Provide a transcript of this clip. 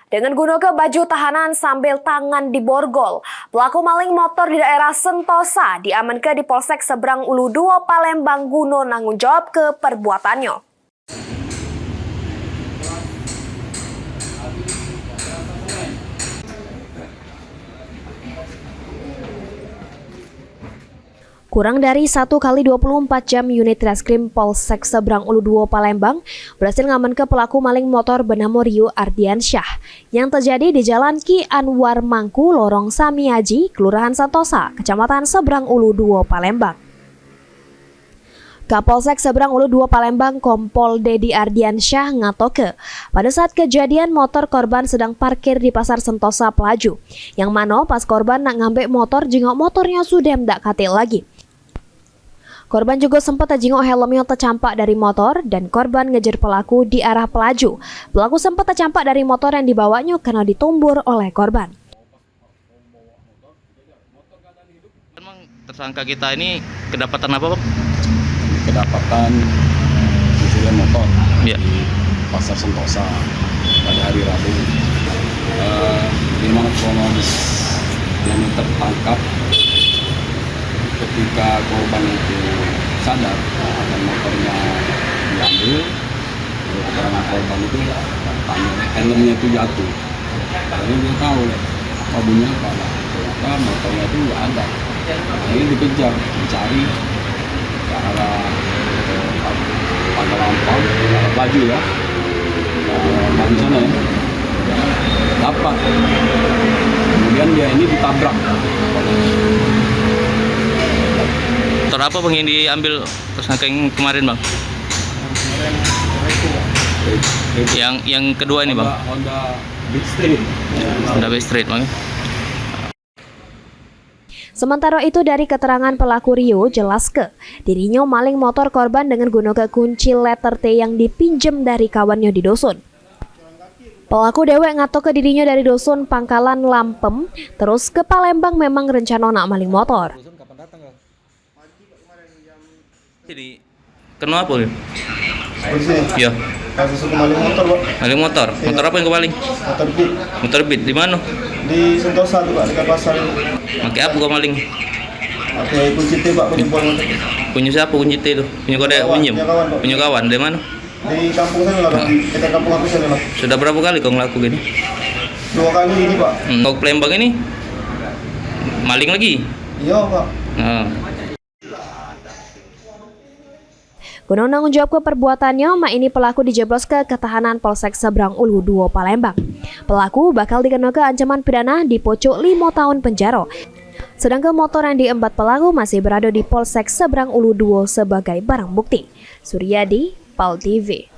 Dengan gunakan baju tahanan sambil tangan diborgol, pelaku maling motor di daerah Sentosa diamankan di Polsek Seberang Ulu 2 Palembang guna nanggung jawab ke perbuatannya. Kurang dari 1 kali 24 jam unit reskrim Polsek Seberang Ulu 2 Palembang berhasil ngamankan pelaku maling motor bernama Rio Ardiansyah yang terjadi di Jalan Ki Anwar Mangku, Lorong Samiaji, Kelurahan Sentosa, Kecamatan Seberang Ulu 2 Palembang. Kapolsek Seberang Ulu 2 Palembang Kompol Dedi Ardiansyah ngatoke pada saat kejadian motor korban sedang parkir di Pasar Sentosa Pelaju, yang mana pas korban nak ngambil motor jengok motornya sudah ndak katil lagi. Korban juga sempat terjengok helmnya tercampak dari motor dan korban ngejar pelaku di arah Pelaju. Pelaku sempat tercampak dari motor yang dibawanya karena ditumbur oleh korban. Memang tersangka kita ini kedapatan apa, Pak? Kedapatan pencurian motor Ya. di Pasar Sentosa pada hari Rabu, di mana kronologis yang tertangkap ketika korban itu sadar dan motornya diambil. Keterangan korban itu helmnya itu jatuh, jadi dia tahu apa bunyinya apa, ternyata motornya itu nggak ada. Ini dikejar, mencari ke arah pada lampau, arah Pelaju ya, di sana ya, dapat. Kemudian dia ini ditabrak. Motor apa, Bang, yang diambil tersangka yang kemarin, Bang? Yang kedua ini, Bang? Honda Big Street. Honda Big Street, Bang. Sementara itu dari keterangan pelaku Rio jelas dirinya maling motor korban dengan gunakan kunci letter T yang dipinjam dari kawannya di dusun. Pelaku dewek ngato ke dirinya dari dusun Pangkalan Lampem terus ke Palembang memang rencana nak maling motor. Jadi kenapa ya? Iya. Kasus maling motor, Pak. Maling motor? Motor apa yang kepaling? Motor Beat. Motor Beat di mana? Di Sentosa tuh, Pak, dekat pasar itu. Pakai apa kau maling? Pakai kunci T, Pak, penjebol motor. Punya siapa kunci T itu? Punya kode pinjam? Punya kawan, Pak. Punya kawan dari mana? Di kampung sana lah, Pak. Kita kampung aku sana lah. Sudah berapa kali kau ngelaku gini? 2 kali ini, Pak. Kau ke Palembang ini maling lagi? Iya, Pak. Nah. Guna nanggung jawab ke perbuatannya, mak ini pelaku dijeblos ke ketahanan Polsek Seberang Ulu 2 Palembang. Pelaku bakal dikenakan ancaman pidana di pocok 5 tahun penjara. Sedangkan motor yang diembat pelaku masih berada di Polsek Seberang Ulu 2 sebagai barang bukti. Suryadi, PAL TV.